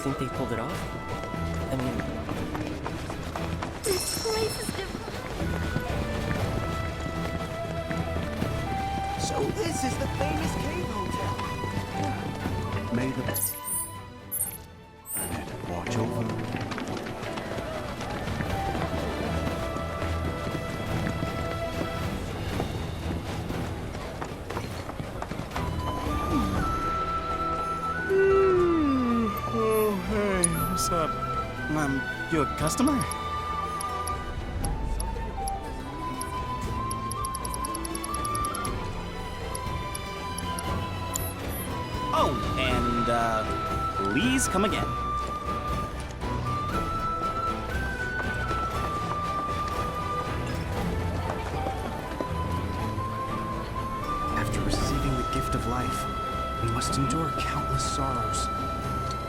think they pulled it off? I mean... This place is different. So this is the famous cave hotel. May the planet watch over you. Oh, hey, what's up? You a customer? Oh, and, please come again. After receiving the gift of life, we must endure countless sorrows.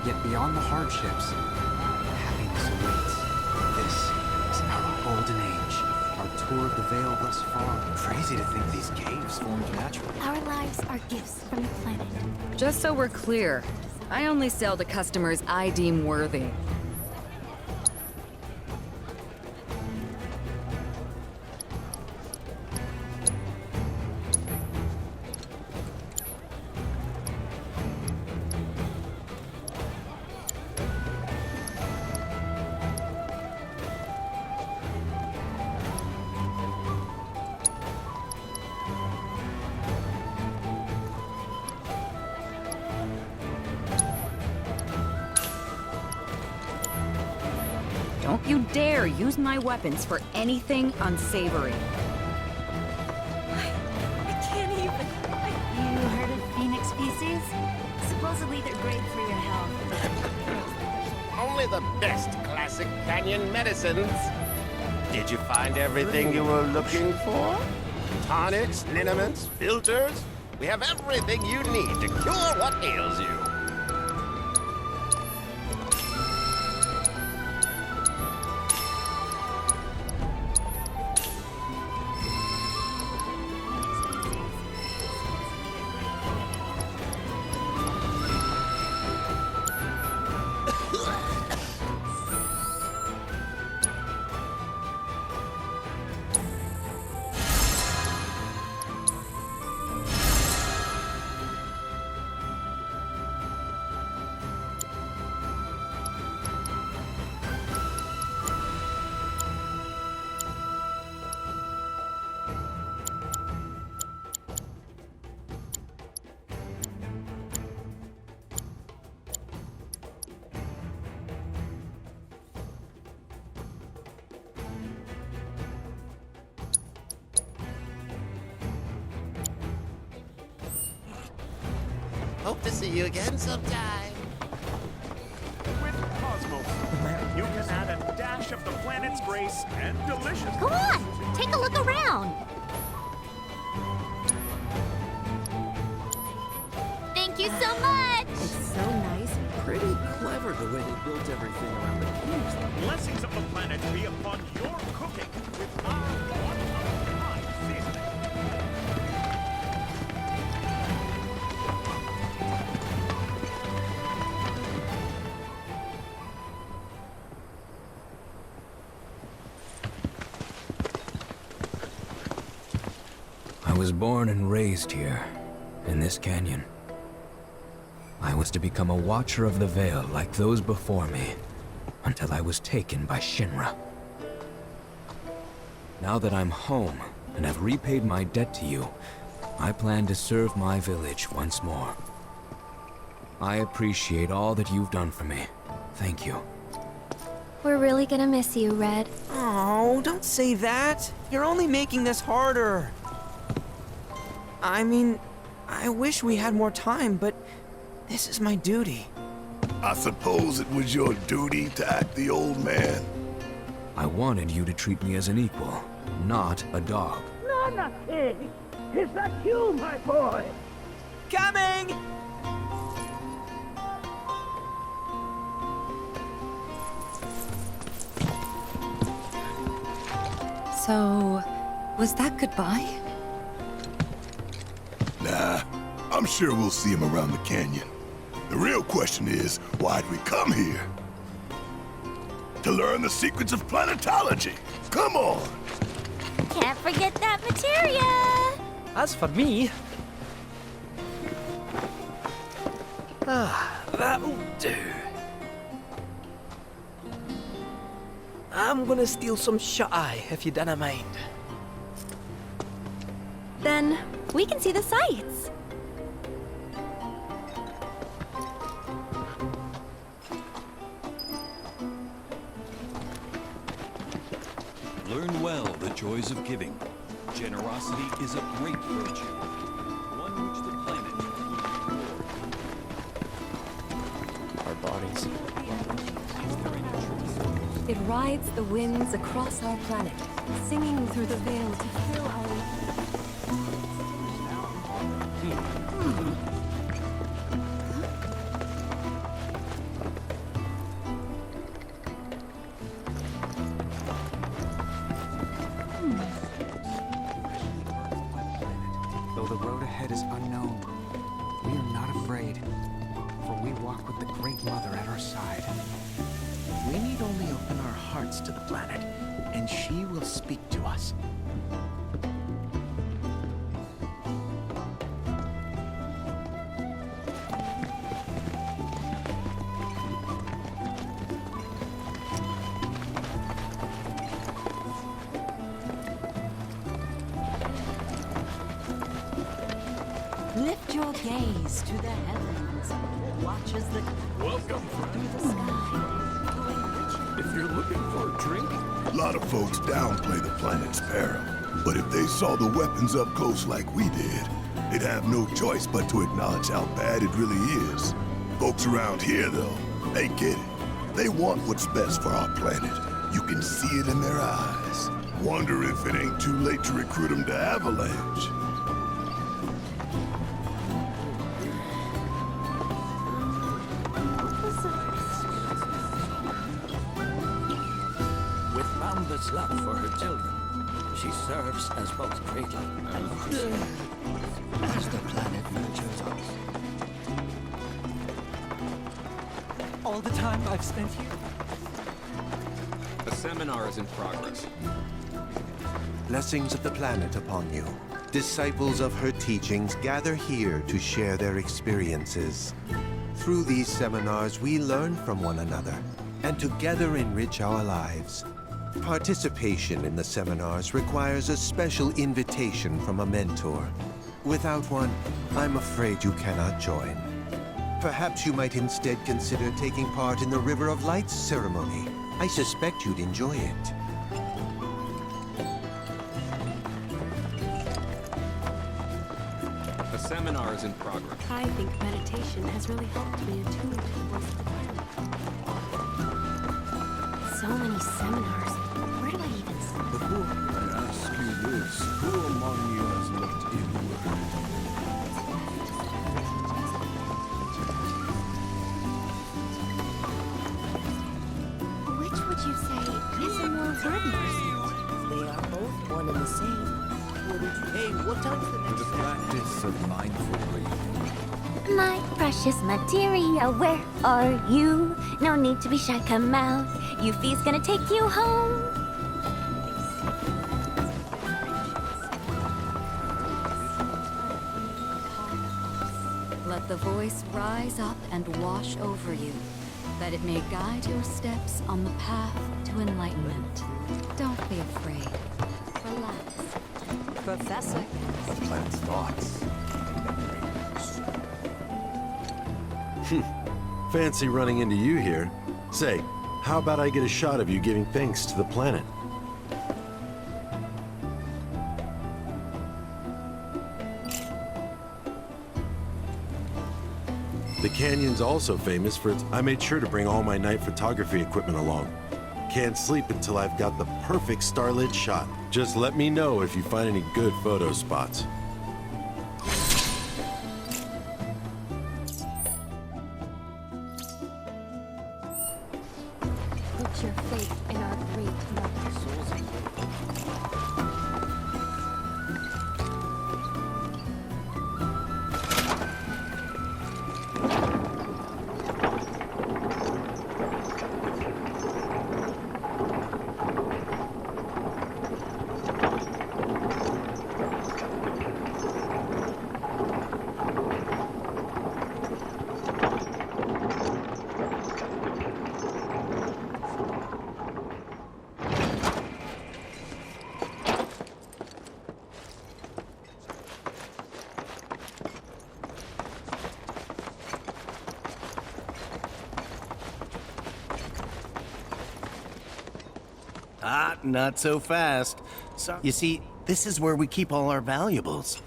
Yet beyond the hardships, happiness awaits. This is our golden age. Our tour of the Veil thus far. Crazy to think these caves formed naturally. Our lives are gifts from the planet. Just so we're clear, I only sell to customers I deem worthy. Don't you dare use my weapons for anything unsavory. I can't even. You heard of phoenix species? Supposedly they're great for your health. Only the best classic canyon medicines. Did you find everything you were looking for? Tonics, liniments, filters? We have everything you need to cure what ails you. Hope to see you again sometime. With Cosmos, you can add a dash of the planet's grace and delicious. Come on, take a look around. Thank you so much. It's so nice. Pretty clever the way they built everything around the caves. Blessings of the planet be upon your cooking with our one-of-a-kind seasoning. I was born and raised here, in this canyon. I was to become a watcher of the Veil like those before me, until I was taken by Shinra. Now that I'm home and have repaid my debt to you, I plan to serve my village once more. I appreciate all that you've done for me. Thank you. We're really gonna miss you, Red. Oh, don't say that. You're only making this harder. I mean, I wish we had more time, but this is my duty. I suppose it was your duty to act the old man. I wanted you to treat me as an equal, not a dog. Nana Pig! Is that you, my boy? Coming! So, was that goodbye? Nah, I'm sure we'll see him around the canyon. The real question is, why'd we come here? To learn the secrets of planetology. Come on! Can't forget that materia! As for me... that'll do. I'm gonna steal some shut-eye, if you don't mind. Then we can see the sights. Learn well the joys of giving. Generosity is a great virtue, one which the planet will Our bodies. It rides the winds across our planet, singing through the veil to fill our... Though the road ahead is unknown, we are not afraid, for we walk with the Great Mother at our side. We need only open our hearts to the planet, and she will speak to us. Lift your gaze to the heavens. Watch as the... Welcome, through the sky. If you're looking for a drink, A lot of folks downplay the planet's peril. But if they saw the weapons up close like we did, they'd have no choice but to acknowledge how bad it really is. Folks around here, though, they get it. They want what's best for our planet. You can see it in their eyes. Wonder if it ain't too late to recruit them to Avalanche. With boundless love for her children, she serves as both cradle and nurse. As the planet nurtures us. All the time I've spent here. A seminar is in progress. Blessings of the planet upon you. Disciples of her teachings gather here to share their experiences. Through these seminars, we learn from one another and together enrich our lives. Participation in the seminars requires a special invitation from a mentor. Without one, I'm afraid you cannot join. Perhaps you might instead consider taking part in the River of Lights ceremony. I suspect you'd enjoy it. A seminar is in progress. I think meditation has really helped me attune towards the planet. So many seminars. Where do I even start? Before I ask you this, who among you has looked inward? Which would you say is a more verdant? They are both one and the same. Hey, what time's the next Practice of mindful breathing. My precious materia, where are you? No need to be shy, come out. Yuffie's gonna take you home. Let the voice rise up and wash over you, that it may guide your steps on the path to enlightenment. Don't be afraid. Relax. Professor. The planet's thoughts. Fancy running into you here. Say, how about I get a shot of you giving thanks to the planet? The canyon's also famous for its... I made sure to bring all my night photography equipment along. Can't sleep until I've got the perfect starlit shot. Just let me know if you find any good photo spots. Put your faith in our great mother. Ah, not so fast. So, you see, this is where we keep all our valuables.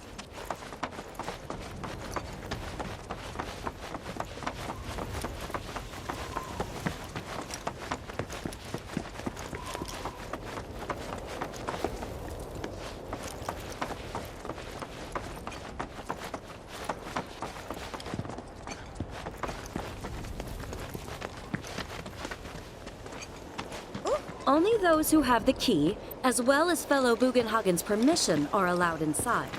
Only those who have the key, as well as fellow Bugenhagen's permission, are allowed inside.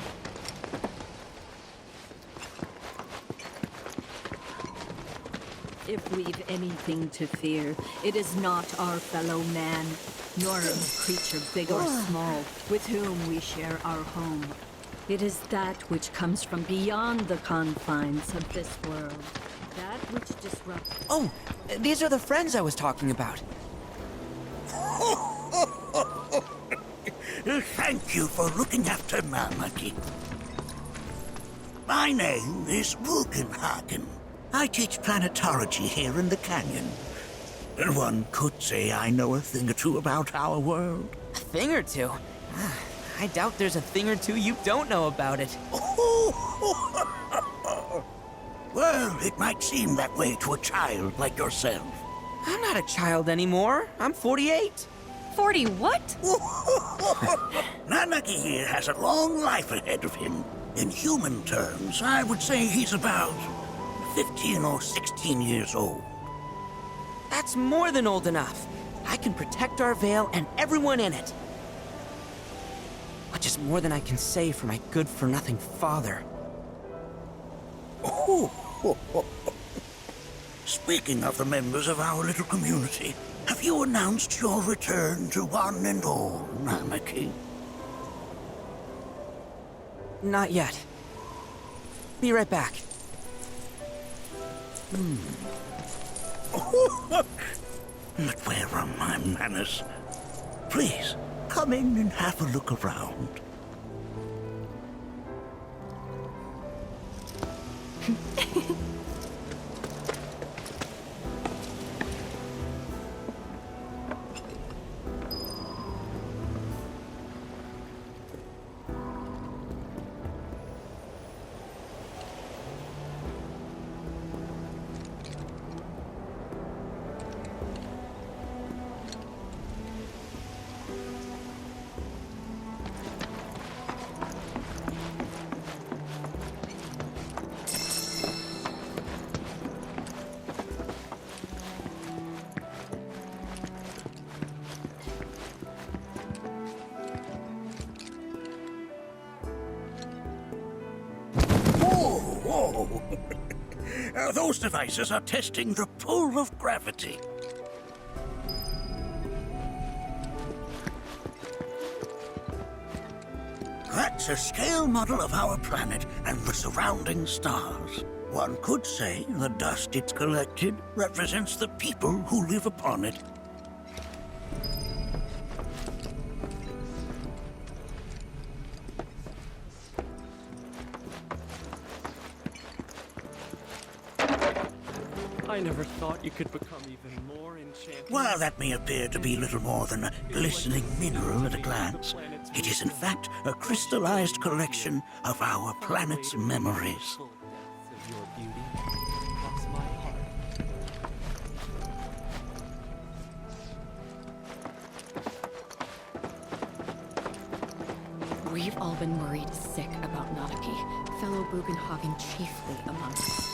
If we've anything to fear, it is not our fellow man, nor a creature big or small, with whom we share our home. It is that which comes from beyond the confines of this world. That which disrupts... Oh, these are the friends I was talking about. Thank you for looking after Nanaki. My name is Bugenhagen. I teach planetology here in the canyon. And one could say I know a thing or two about our world. A thing or two? I doubt there's a thing or two you don't know about it. Well, it might seem that way to a child like yourself. I'm not a child anymore. I'm 48. 40 what? Nanaki here has a long life ahead of him. In human terms, I would say he's about 15 or 16 years old. That's more than old enough. I can protect our Veil and everyone in it. Which is more than I can say for my good-for-nothing father. Speaking of the members of our little community, have you announced your return to one and all, Nanaki? Not yet. Be right back. But where are my manners? Please, come in and have a look around. Whoa! Those devices are testing the pull of gravity. That's a scale model of our planet and the surrounding stars. One could say the dust it's collected represents the people who live upon it. I never thought you could become even more enchanted. While that may appear to be little more than a glistening mineral at a glance, it is in fact a crystallized collection of our planet's memories. We've all been worried sick about Nanaki, fellow Bugenhagen chiefly among us.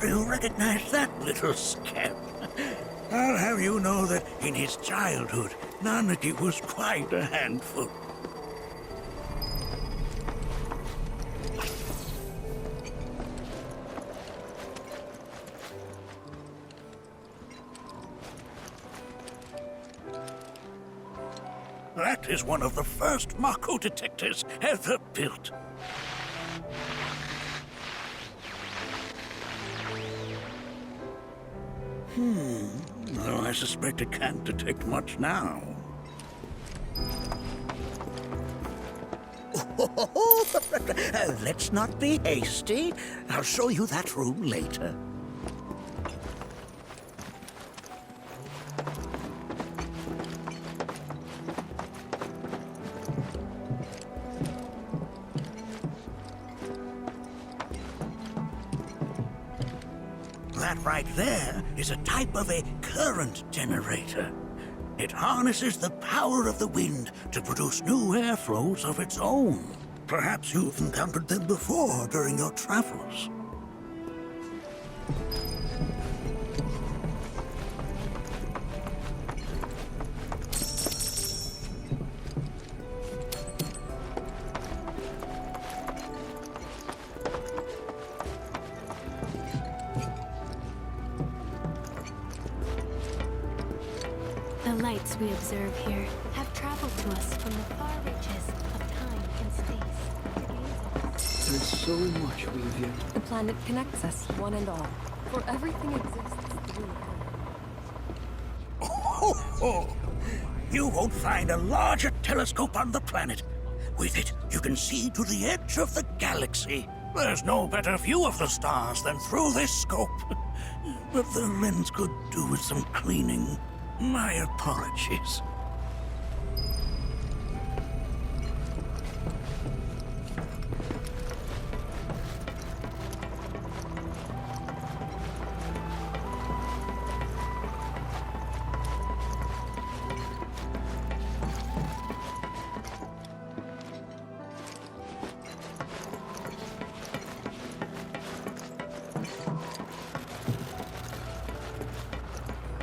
Do you recognize that little scamp? I'll have you know that in his childhood, Nanaki was quite a handful. That is one of the first Mako detectors ever built. Though I suspect it can't detect much now. Let's not be hasty. I'll show you that room later. That right there is a type of a current generator. It harnesses the power of the wind to produce new airflows of its own. Perhaps you've encountered them before during your travels. The lights we observe here have traveled to us from the far reaches of time and space. There's so much we've yet. The planet connects us, one and all. For everything exists through her. Oh, you won't find a larger telescope on the planet. With it, you can see to the edge of the galaxy. There's no better view of the stars than through this scope. But the lens could do with some cleaning. My apologies.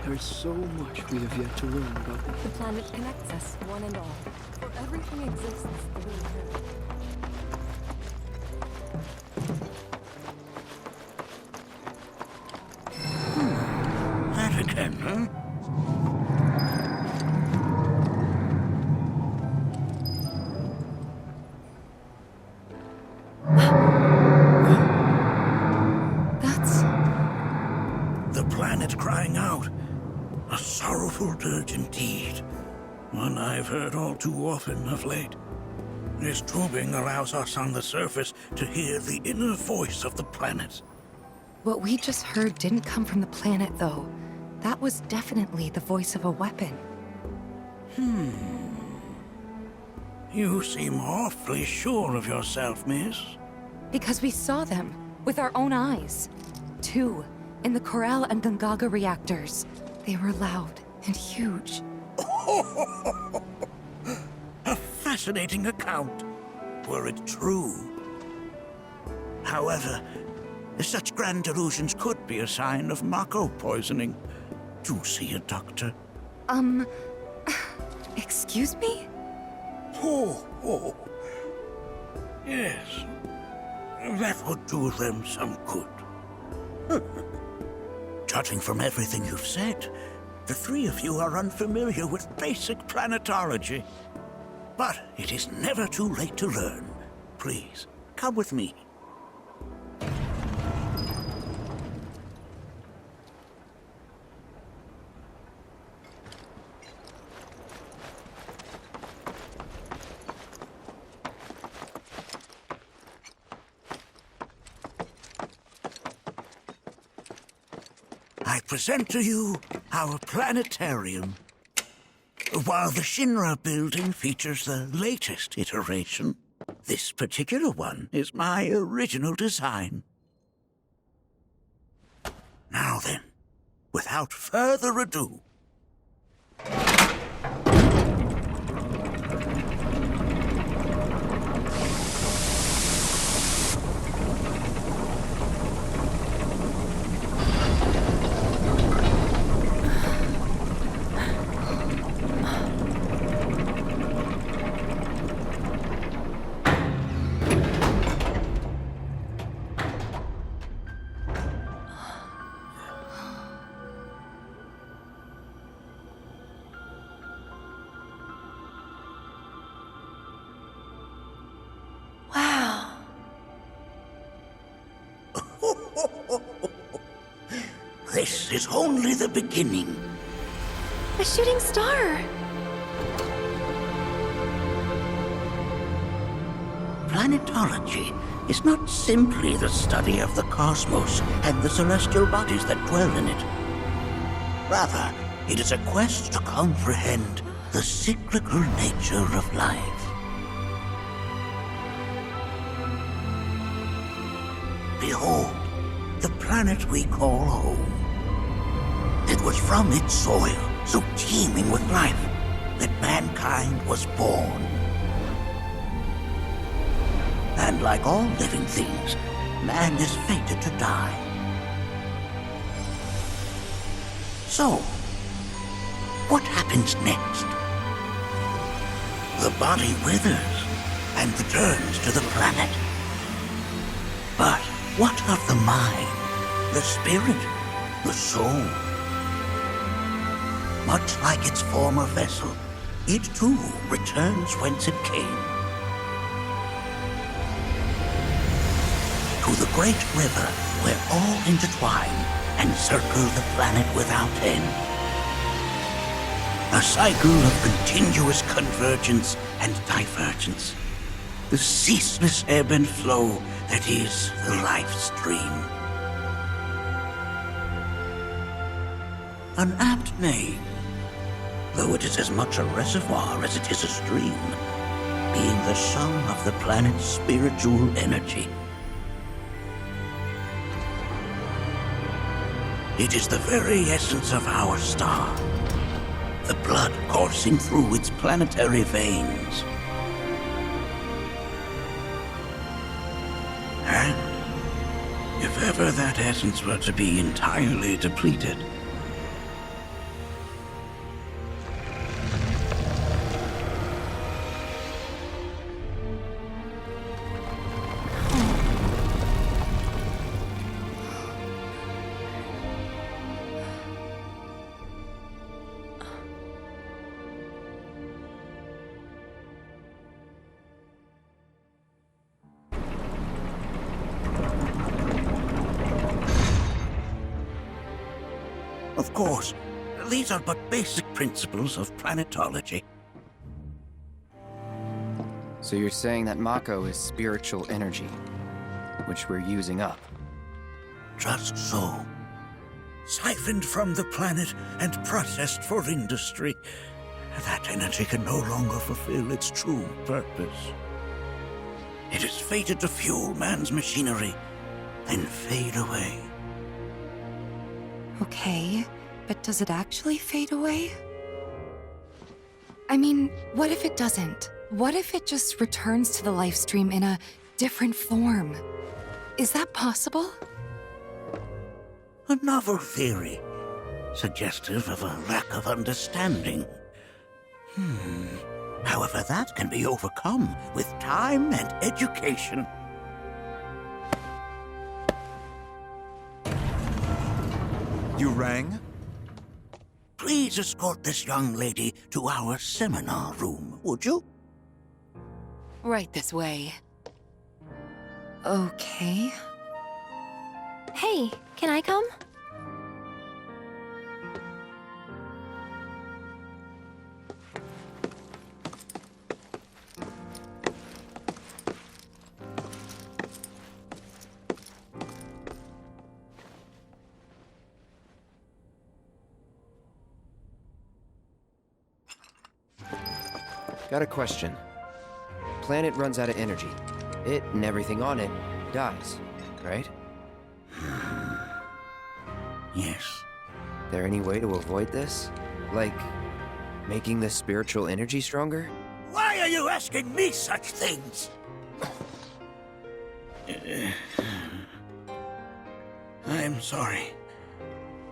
There's so much we have yet to learn about it. The planet connects us, one and all. For everything exists through her. That again, huh? That's... The planet crying out. A sorrowful dirge indeed. One I've heard all too often of late. This tubing allows us on the surface to hear the inner voice of the planet. What we just heard didn't come from the planet, though. That was definitely the voice of a weapon. You seem awfully sure of yourself, miss. Because we saw them, with our own eyes. 2, in the Corral and Gungaga reactors. They were loud and huge. A fascinating account, were it true. However, such grand delusions could be a sign of Mako poisoning. Do see a doctor. Excuse me? Oh. Yes. That would do them some good. Judging from everything you've said, the three of you are unfamiliar with basic planetology. But it is never too late to learn. Please, come with me. I present to you our planetarium. While the Shinra building features the latest iteration, this particular one is my original design. Now then, without further ado, this is only the beginning. A shooting star! planetology is not simply the study of the cosmos and the celestial bodies that dwell in it. Rather, it is a quest to comprehend the cyclical nature of life. Behold, the planet we call home. It was from its soil, so teeming with life, that mankind was born. And like all living things, man is fated to die. So, what happens next? The body withers and returns to the planet. But what of the mind, the spirit, the soul? Much like its former vessel, it too returns whence it came. To the great river where all intertwine and circle the planet without end. A cycle of continuous convergence and divergence. The ceaseless ebb and flow that is the life stream. An apt name, though it is as much a reservoir as it is a stream, being the sum of the planet's spiritual energy. It is the very essence of our star, the blood coursing through its planetary veins. And if ever that essence were to be entirely depleted, of course, these are but basic principles of planetology. So you're saying that Mako is spiritual energy, which we're using up? Just so. Siphoned from the planet and processed for industry, that energy can no longer fulfill its true purpose. It is fated to fuel man's machinery, then fade away. Okay, but does it actually fade away? I mean, what if it doesn't? What if it just returns to the life stream in a different form? Is that possible? A novel theory, suggestive of a lack of understanding. However, that can be overcome with time and education. You rang? Please escort this young lady to our seminar room, would you? Right this way. Okay. Hey, can I come? Got a question. Planet runs out of energy. It and everything on it dies, right? Yes. There any way to avoid this? Like, making the spiritual energy stronger? Why are you asking me such things? I'm sorry.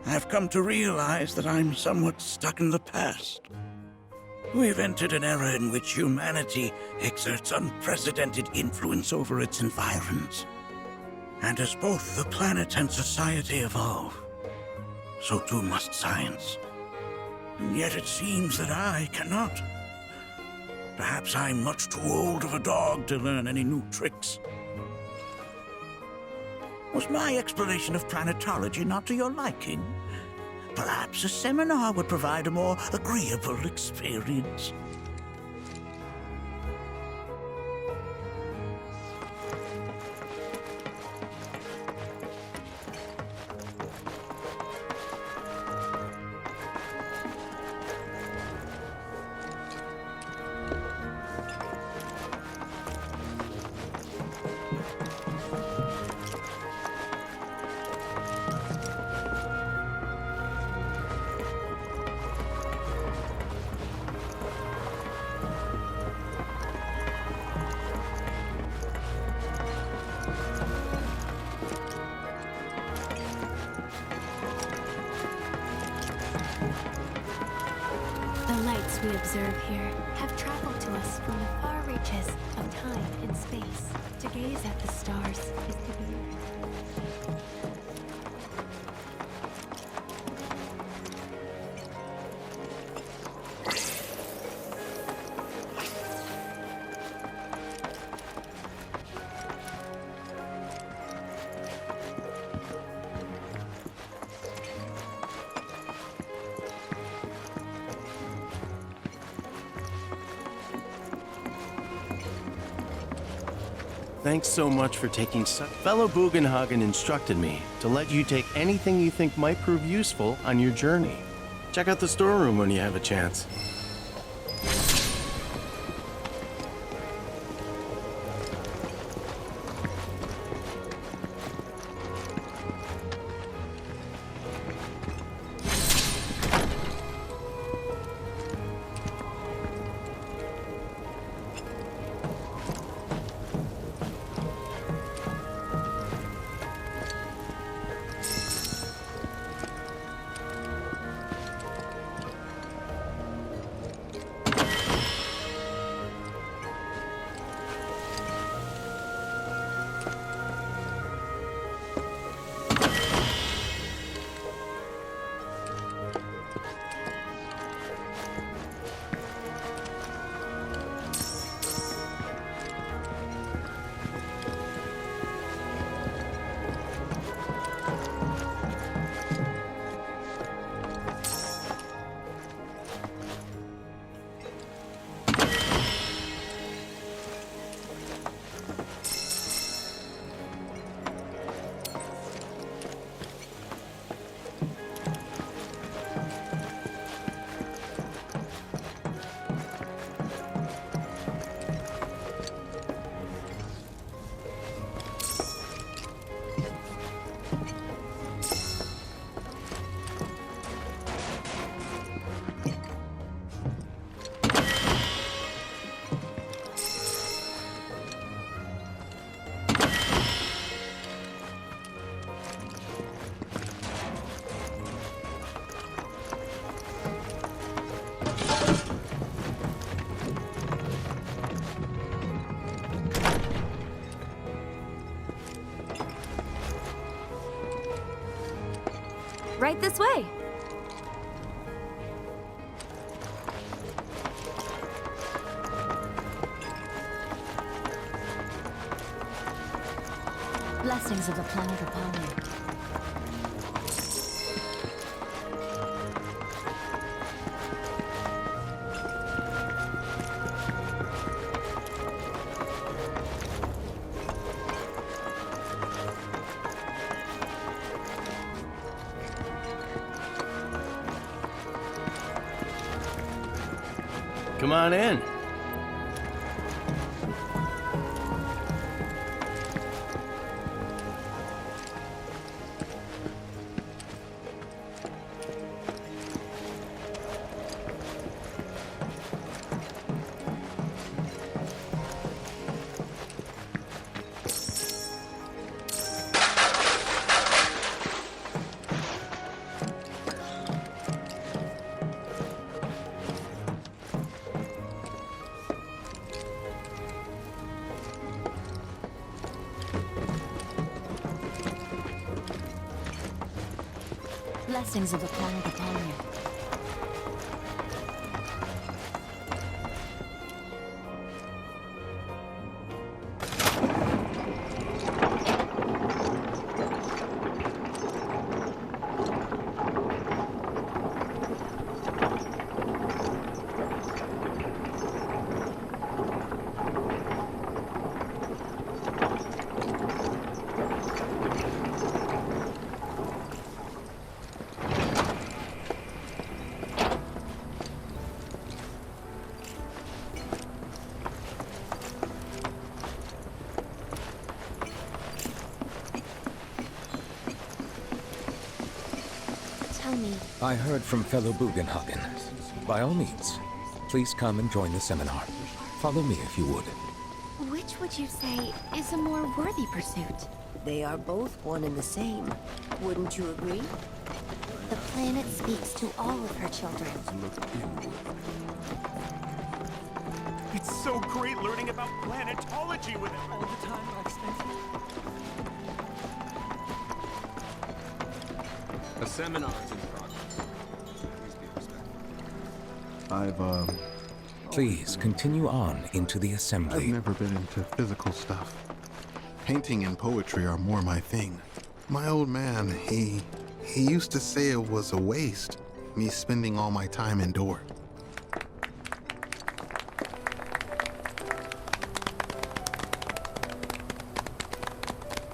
I've come to realize that I'm somewhat stuck in the past. We've entered an era in which humanity exerts unprecedented influence over its environs. And as both the planet and society evolve, so too must science. And yet it seems that I cannot. Perhaps I'm much too old of a dog to learn any new tricks. Was my explanation of planetology not to your liking? Perhaps a seminar would provide a more agreeable experience. we observe here have traveled to us from the far reaches of time and space. To gaze at the stars is to be... Thanks so much for taking Fellow Bugenhagen instructed me to let you take anything you think might prove useful on your journey. Check out the storeroom when you have a chance. Right this way. Blessings of the planet upon you. Come on in. Blessings of the planet upon you. I heard from fellow Bugenhagen. By all means, please come and join the seminar. Follow me if you would. Which would you say is a more worthy pursuit? They are both one and the same. Wouldn't you agree? The planet speaks to all of her children. It's so great learning about planetology with it. All the time I've spent A seminar's in progress. Please be respectful. Please continue on into the assembly. I've never been into physical stuff. Painting and poetry are more my thing. My old man, he used to say it was a waste, me spending all my time indoor.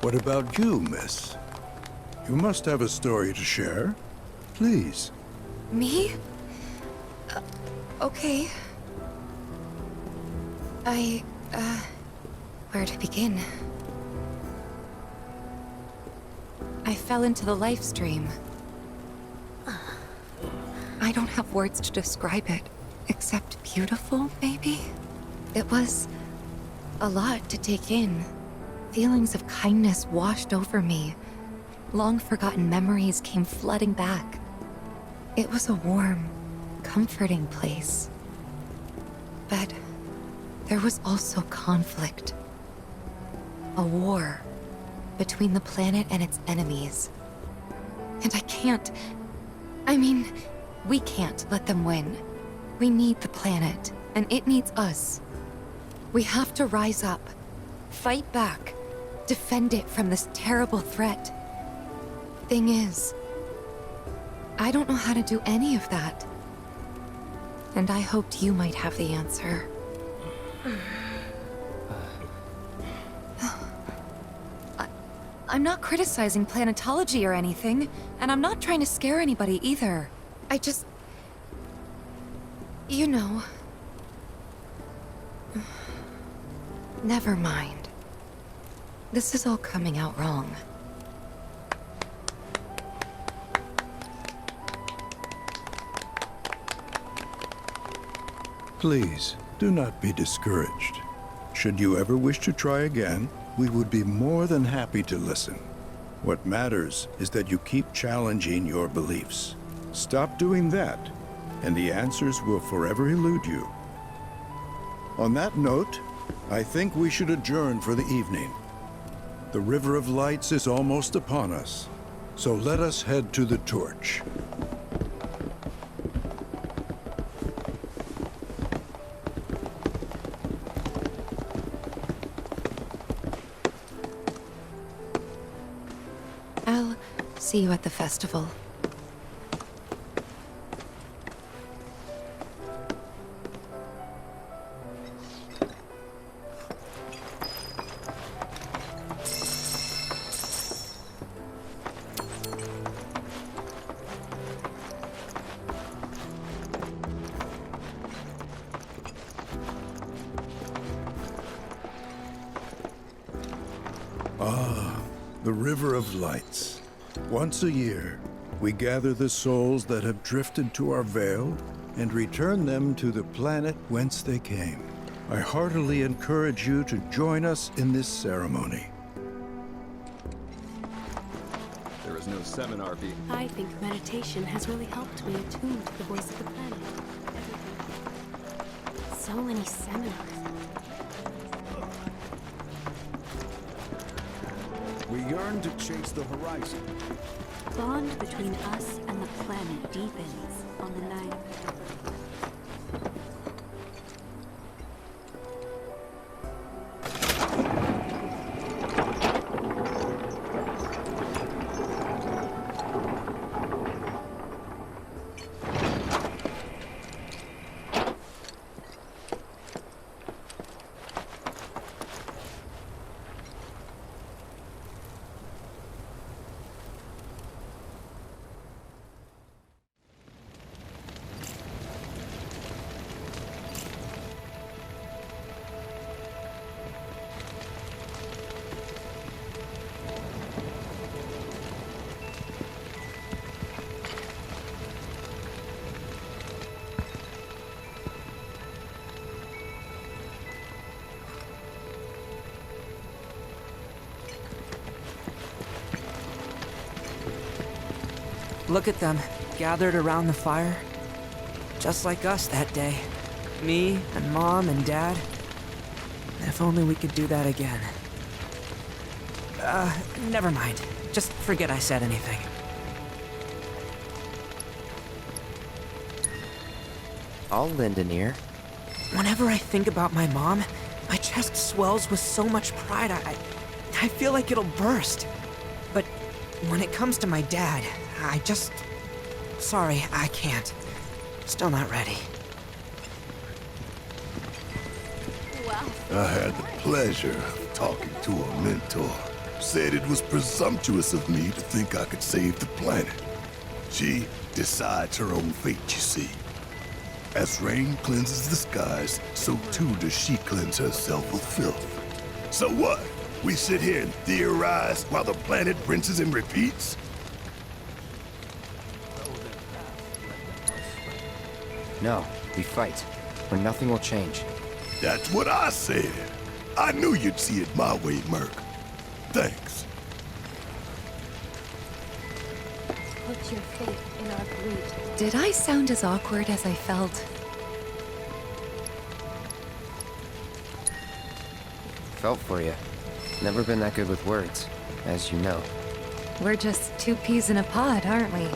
What about you, miss? You must have a story to share. Please. Me? Okay. Where to begin? I fell into the life stream. I don't have words to describe it, except beautiful, maybe? It was a lot to take in. Feelings of kindness washed over me. Long-forgotten memories came flooding back. It was a warm, comforting place. But there was also conflict. A war between the planet and its enemies. And we can't let them win. We need the planet, and it needs us. We have to rise up, fight back, defend it from this terrible threat. Thing is, I don't know how to do any of that. And I hoped you might have the answer. I'm not criticizing planetology or anything, and I'm not trying to scare anybody either. I just... You know... Never mind. This is all coming out wrong. Please, do not be discouraged. Should you ever wish to try again, we would be more than happy to listen. What matters is that you keep challenging your beliefs. Stop doing that, and the answers will forever elude you. On that note, I think we should adjourn for the evening. The River of Lights is almost upon us, so let us head to the torch. I'll see you at the festival. The River of Lights. Once a year, we gather the souls that have drifted to our veil and return them to the planet whence they came. I heartily encourage you to join us in this ceremony. There is no seminar being... I think meditation has really helped me attune to the voice of the planet. So many seminars. We yearn to chase the horizon. Bond between us and the planet deepens on the night. Look at them, gathered around the fire. Just like us that day. Me and Mom and Dad. If only we could do that again. Never mind. Just forget I said anything. I'll lend an ear. Whenever I think about my mom, my chest swells with so much pride, I feel like it'll burst. But when it comes to my dad, I just... Sorry, I can't. Still not ready. I had the pleasure of talking to a mentor. Said it was presumptuous of me to think I could save the planet. She decides her own fate, you see. As rain cleanses the skies, so too does she cleanse herself of filth. So what? We sit here and theorize while the planet rinses and repeats? No, we fight, or nothing will change. That's what I said. I knew you'd see it my way, Merc. Thanks. Put your faith in our greed. Did I sound as awkward as I felt? Felt for you. Never been that good with words, as you know. We're just two peas in a pod, aren't we?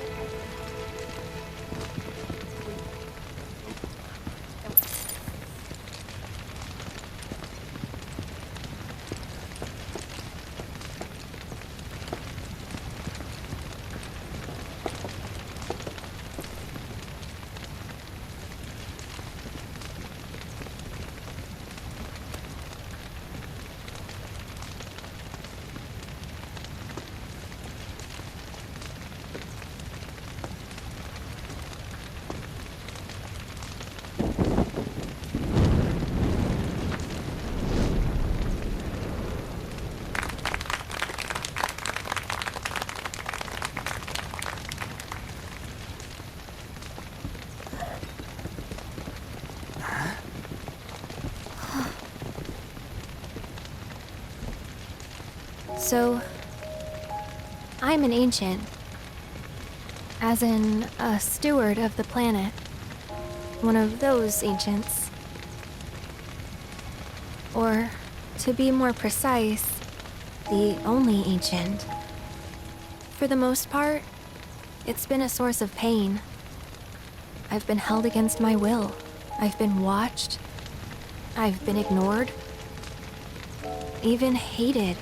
So, I'm an ancient. As in, a steward of the planet. One of those ancients. Or, to be more precise, the only ancient. For the most part, it's been a source of pain. I've been held against my will. I've been watched. I've been ignored. Even hated.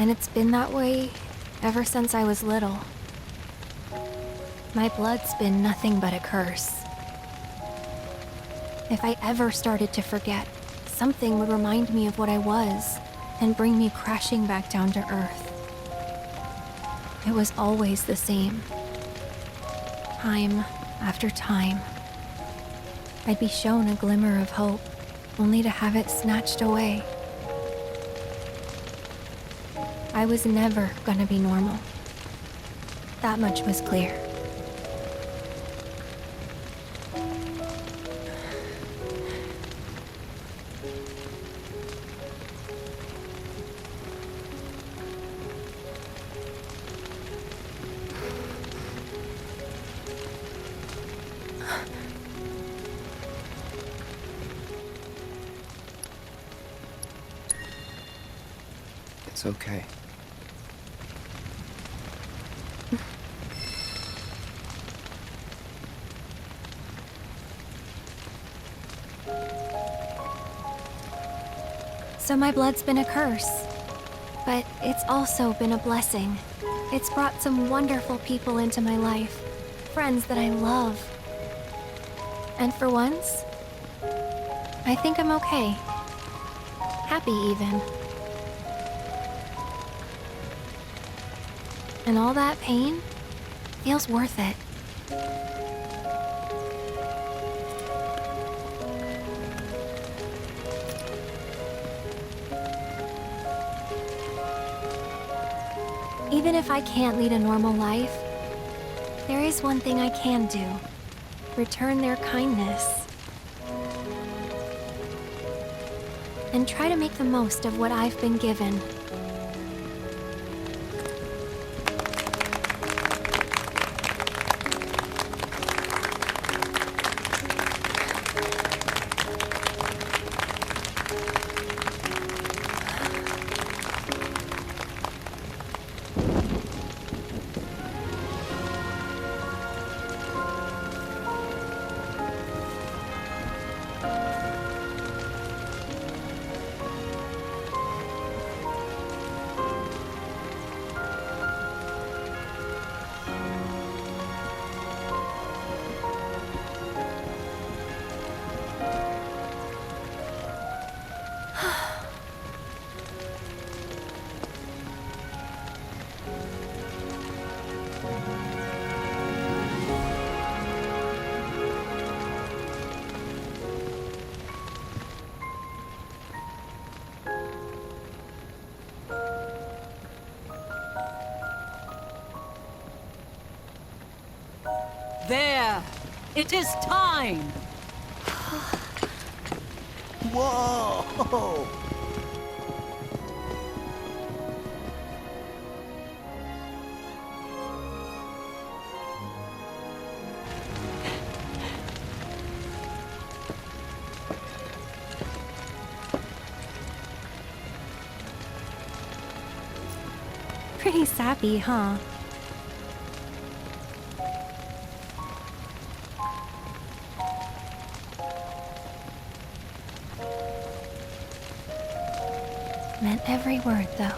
And it's been that way ever since I was little. My blood's been nothing but a curse. If I ever started to forget, something would remind me of what I was and bring me crashing back down to Earth. It was always the same. Time after time. I'd be shown a glimmer of hope, only to have it snatched away. I was never gonna be normal. That much was clear. It's okay. So my blood's been a curse, but it's also been a blessing. It's brought some wonderful people into my life, friends that I love. And for once, I think I'm okay. Happy even. And all that pain feels worth it. Even if I can't lead a normal life, there is one thing I can do. Return their kindness. And try to make the most of what I've been given. It is time! Whoa! Pretty sappy, huh? Meant every word, though.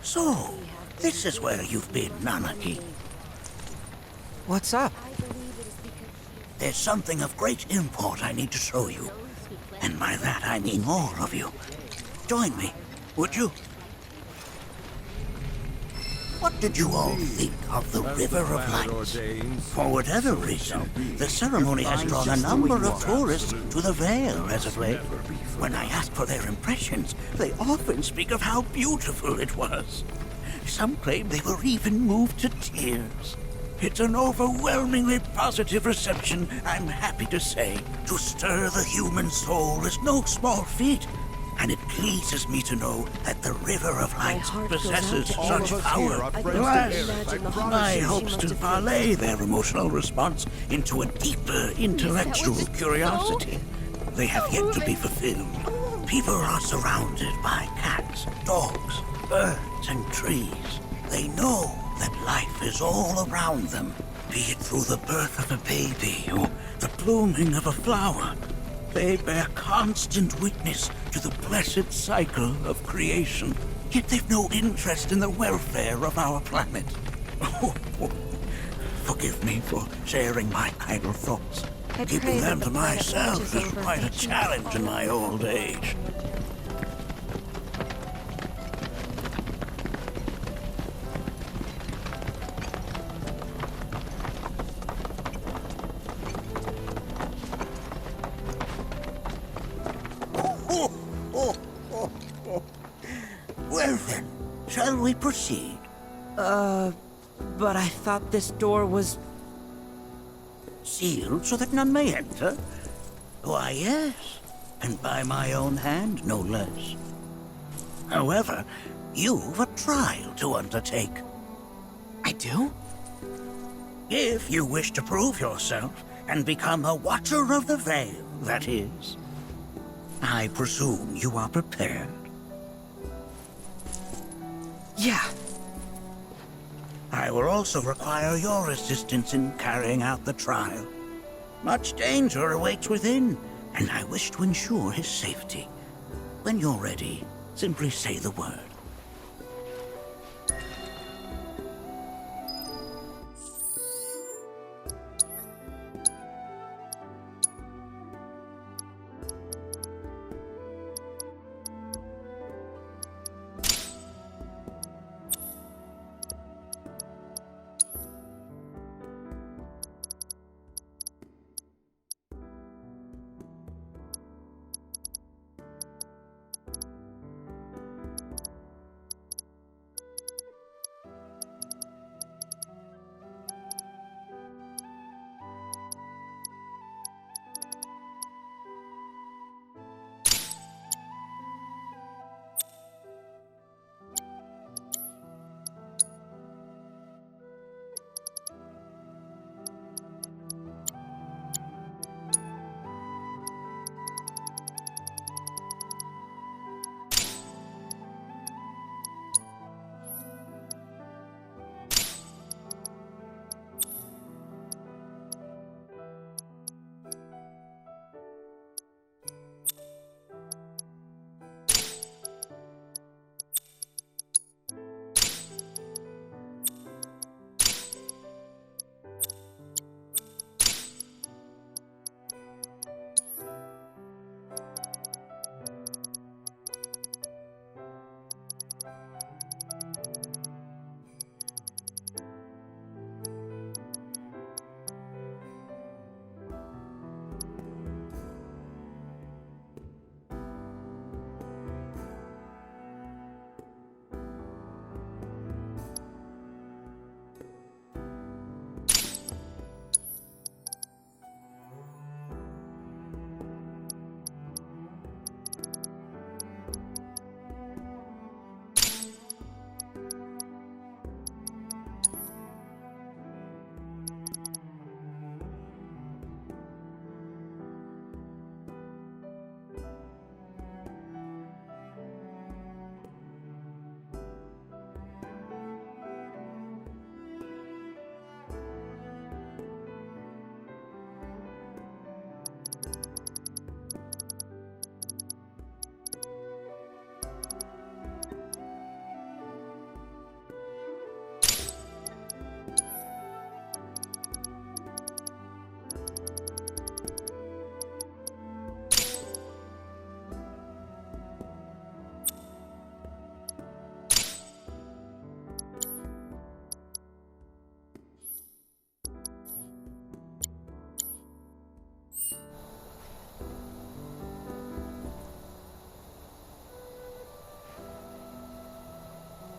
So, this is where you've been, Nanaki. What's up? There's something of great import I need to show you. And by that I mean all of you. Join me, would you? What did you all think of the River of Lights? For whatever reason, the ceremony has drawn a number of tourists to the Vale as of late. When I ask for their impressions, they often speak of how beautiful it was. Some claim they were even moved to tears. It's an overwhelmingly positive reception, I'm happy to say. To stir the human soul is no small feat, and it pleases me to know that the River of Lights possesses such power. Alas, my hopes to parlay their emotional response into a deeper intellectual curiosity. They have yet to be fulfilled. People are surrounded by cats, dogs, birds, and trees. They know that life is all around them, be it through the birth of a baby or the blooming of a flower. They bear constant witness to the blessed cycle of creation, yet they've no interest in the welfare of our planet. Forgive me for sharing my idle thoughts. Keeping them to myself is quite a challenge in my old age. Well then, shall we proceed? But I thought this door was... Sealed so that none may enter? Why, yes, and by my own hand, no less. However, you've a trial to undertake. I do? If you wish to prove yourself and become a Watcher of the Vale, that is. I presume you are prepared. Yeah. I will also require your assistance in carrying out the trial. Much danger awaits within, and I wish to ensure his safety. When you're ready, simply say the word.